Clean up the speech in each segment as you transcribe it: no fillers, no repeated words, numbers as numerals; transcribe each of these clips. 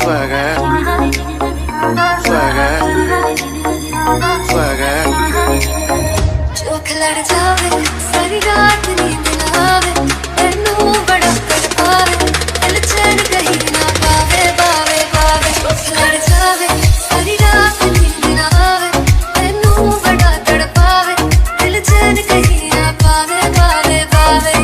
Swagger, swagger, swagger. जो खिलड़ जावे सारी रात नींद ना आवे मैनू बड़ा तड़पावे दिल चैन कहीं ना पावे पावे पावे जो खिलड़ जावे सारी रात नींद ना आवे मैनू बड़ा तड़पावे दिल चैन कहीं ना पावे पावे पावे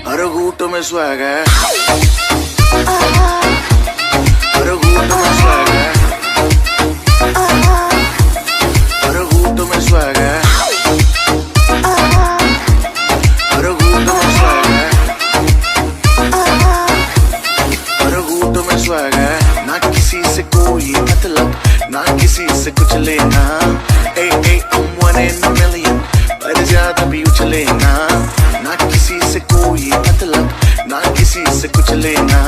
हर घूंट में स्वैग है, हर घूंट में स्वैग है, हर घूंट में स्वैग है, हर घूंट में स्वैग है, हर घूंट में स्वैग है। ना किसी से कोई मतलब, ना किसी से कुछ लेना। I'm one in a million, पर ज्यादा भी उछले ना। ना किसी से कोई मतलब, ना किसी से कुछ लेना।